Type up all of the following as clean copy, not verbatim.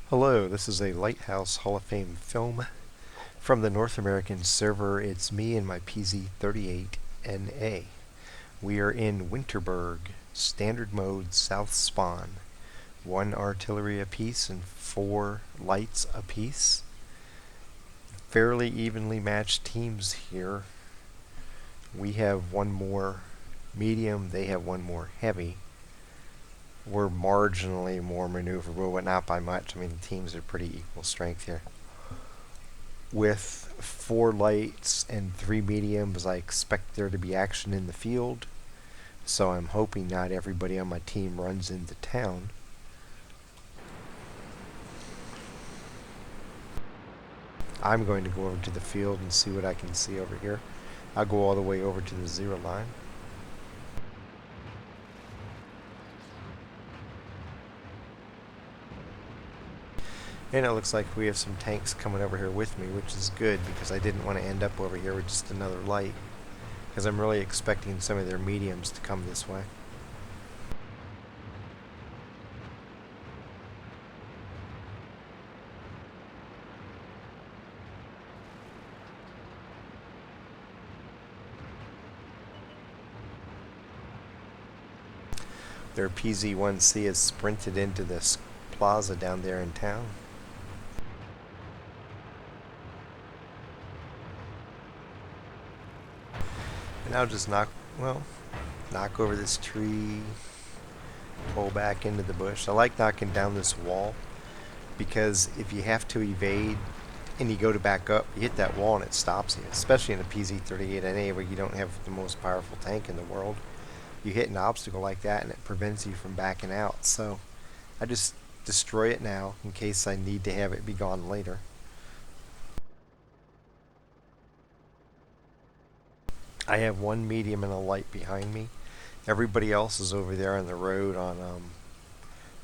Hello, this is a Lighthouse Hall of Fame film from the North American server. It's me and my Pz38nA. We are in Winterberg, standard mode, south spawn. 1 artillery apiece and 4 lights apiece. Fairly evenly matched teams here. We have 1 more medium, they have 1 more heavy. We're marginally more maneuverable, but not by much. I mean, the teams are pretty equal strength here. With 4 lights and 3 mediums, I expect there to be action in the field. So I'm hoping not everybody on my team runs into town. I'm going to go over to the field and see what I can see over here. I'll go all the way over to the 0 line. And it looks like we have some tanks coming over here with me, which is good because I didn't want to end up over here with just another light, because I'm really expecting some of their mediums to come this way. Their Pz38nA has sprinted into this plaza down there in town. And I'll just knock over this tree, pull back into the bush. I like knocking down this wall because if you have to evade and you go to back up, you hit that wall and it stops you, especially in a Pz38nA where you don't have the most powerful tank in the world. You hit an obstacle like that and it prevents you from backing out. So I just destroy it now in case I need to have it be gone later. I have 1 medium and a light behind me. Everybody else is over there on the road on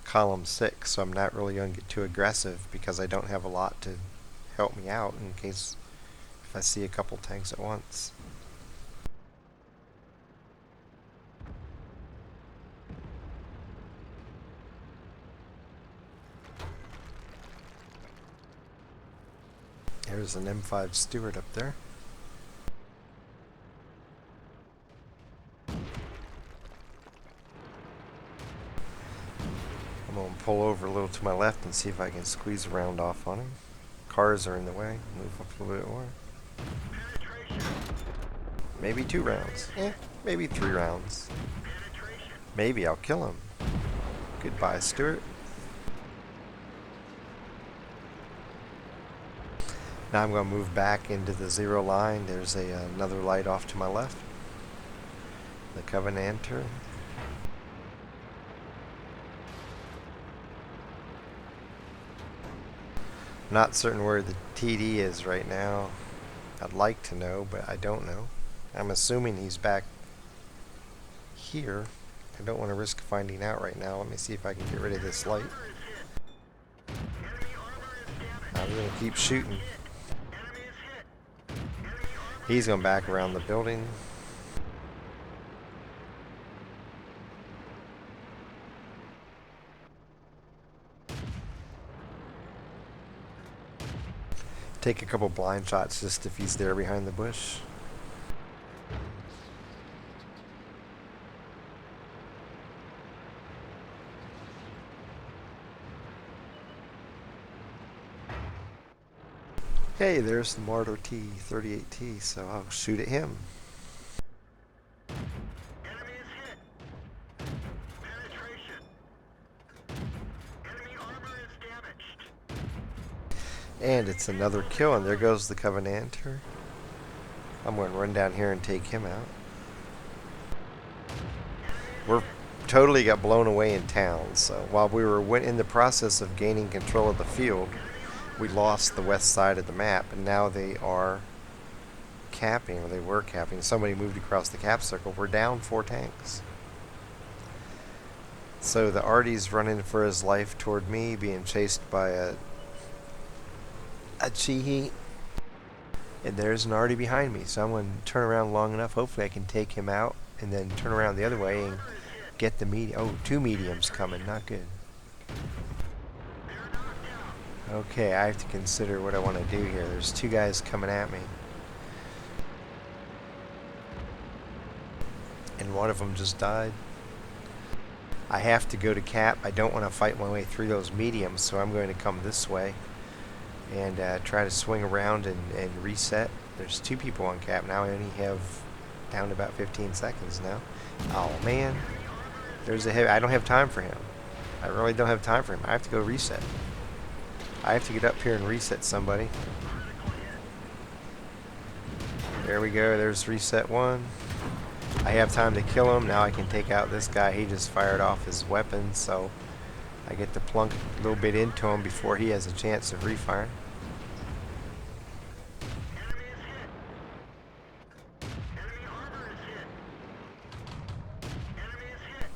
column 6, so I'm not really going to get too aggressive because I don't have a lot to help me out in case if I see a couple tanks at once. There's an M5 Stewart up there. I'm going to pull over a little to my left and see if I can squeeze a round off on him. Cars are in the way. Move up a little bit more. Maybe 2 rounds. Maybe 3 rounds. Maybe I'll kill him. Goodbye, Stewart. Now I'm going to move back into the 0 line. There's another light off to my left. The Covenanter. Not certain where the TD is right now. I'd like to know, but I don't know. I'm assuming he's back here. I don't want to risk finding out right now. Let me see if I can get rid of this light. I'm going to keep shooting. He's going back around the building. Take a couple blind shots just if he's there behind the bush. Hey, there's the Marder T38T, so I'll shoot at him. Enemy is hit. Penetration. Enemy armor is damaged. And it's another kill, and there goes the Covenanter. I'm going to run down here and take him out. We're totally got blown away in town, so while we were in the process of gaining control of the field, we lost the west side of the map, and now they are capping, or they were capping. Somebody moved across the cap circle. We're down 4 tanks. So the Artie's running for his life toward me, being chased by a Chihi. And there's an Artie behind me, so I'm going to turn around long enough. Hopefully I can take him out, and then turn around the other way and get the medium. Oh, 2 mediums coming. Not good. Okay, I have to consider what I want to do here. There's two guys coming at me. And one of them just died. I have to go to cap. I don't want to fight my way through those mediums, so I'm going to come this way and try to swing around and reset. There's two people on cap now. I only have down to about 15 seconds now. Oh man, there's a heavy. I don't have time for him. I really don't have time for him. I have to go reset. I have to get up here and reset somebody. There we go. There's reset one. I have time to kill him. Now I can take out this guy. He just fired off his weapon, so I get to plunk a little bit into him before he has a chance of refiring. Enemy is hit. Enemy armor is hit. Enemy is hit.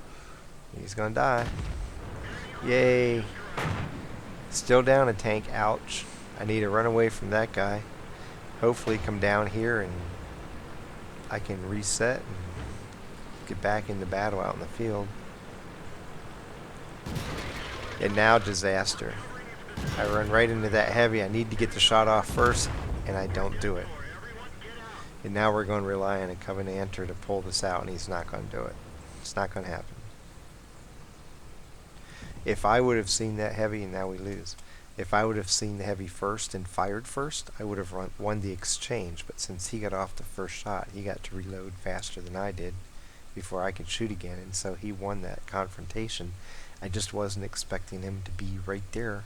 He's gonna die. Yay. Still down a tank. Ouch. I need to run away from that guy. Hopefully come down here and I can reset and get back into battle out in the field. And now disaster. I run right into that heavy. I need to get the shot off first, and I don't do it. And now we're going to rely on a Covenanter to pull this out, and he's not going to do it. It's not going to happen. If I would have seen that heavy, and now we lose. If I would have seen the heavy first and fired first, I would have won the exchange. But since he got off the first shot, he got to reload faster than I did before I could shoot again, and so he won that confrontation. I just wasn't expecting him to be right there,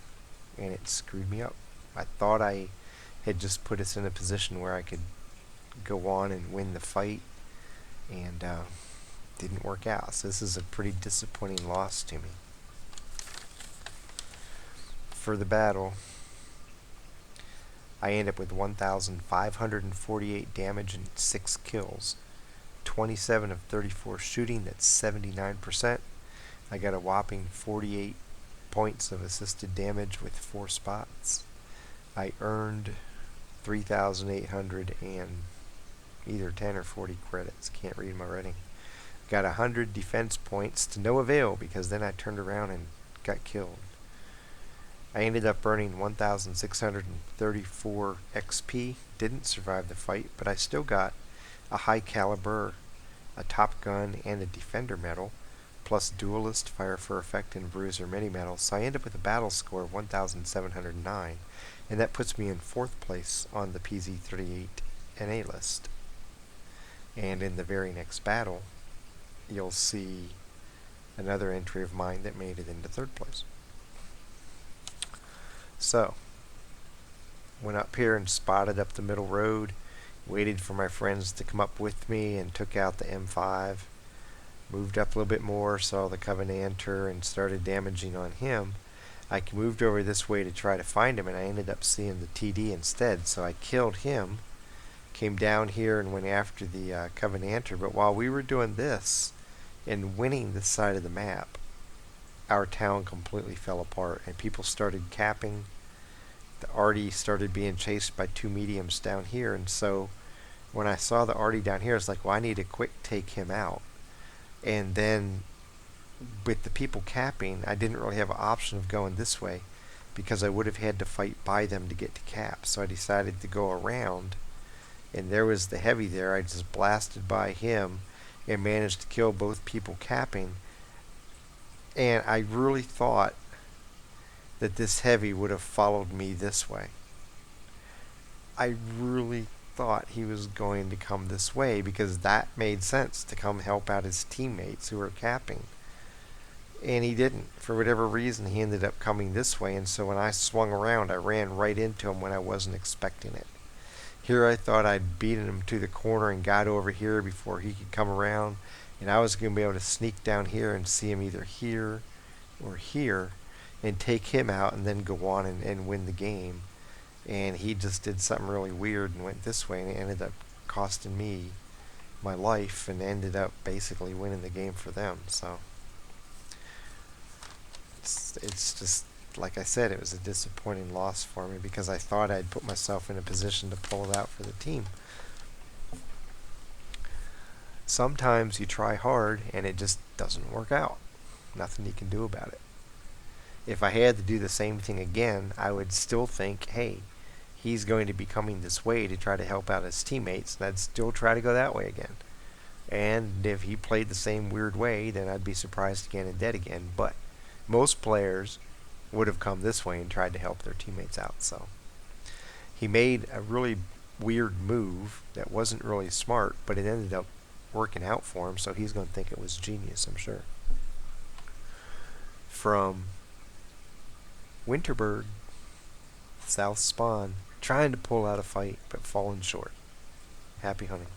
and it screwed me up. I thought I had just put us in a position where I could go on and win the fight, and didn't work out. So this is a pretty disappointing loss to me. For the battle, I end up with 1,548 damage and 6 kills. 27 of 34 shooting, that's 79%. I got a whopping 48 points of assisted damage with 4 spots. I earned 3,800 and either 10 or 40 credits. Can't read my writing. Got 100 defense points to no avail because then I turned around and got killed. I ended up earning 1,634 XP. Didn't survive the fight, but I still got a high caliber, a top gun, and a defender medal, plus duelist, fire for effect, and bruiser mini medals. So I end up with a battle score of 1,709, and that puts me in 4th place on the Pz38nA list. And in the very next battle, you'll see another entry of mine that made it into 3rd place. So, went up here and spotted up the middle road, waited for my friends to come up with me and took out the M5, moved up a little bit more, saw the Covenanter and started damaging on him. I moved over this way to try to find him, and I ended up seeing the TD instead, so I killed him, came down here and went after the Covenanter. But while we were doing this and winning this side of the map, our town completely fell apart and people started capping. The Arty started being chased by 2 mediums down here, and so when I saw the Arty down here, I was like, well, I need to quick take him out. And then with the people capping, I didn't really have an option of going this way because I would have had to fight by them to get to cap. So I decided to go around, and there was the heavy there. I just blasted by him and managed to kill both people capping. And I really thought that this heavy would have followed me this way. I really thought he was going to come this way because that made sense, to come help out his teammates who were capping. And he didn't. For whatever reason, he ended up coming this way, and so when I swung around, I ran right into him when I wasn't expecting it. Here I thought I'd beaten him to the corner and got over here before he could come around, and I was going to be able to sneak down here and see him either here or here and take him out and then go on and win the game. And he just did something really weird and went this way, and it ended up costing me my life and ended up basically winning the game for them. So it's just, like I said, it was a disappointing loss for me because I thought I'd put myself in a position to pull it out for the team. Sometimes you try hard and it just doesn't work out. Nothing you can do about it. If I had to do the same thing again, I would still think, hey, he's going to be coming this way to try to help out his teammates, and I'd still try to go that way again. And if he played the same weird way, then I'd be surprised again and dead again. But most players would have come this way and tried to help their teammates out. So he made a really weird move that wasn't really smart, but it ended up working out for him, so he's going to think it was genius, I'm sure. From Winterberg, South Spawn, trying to pull out a fight but falling short. Happy hunting.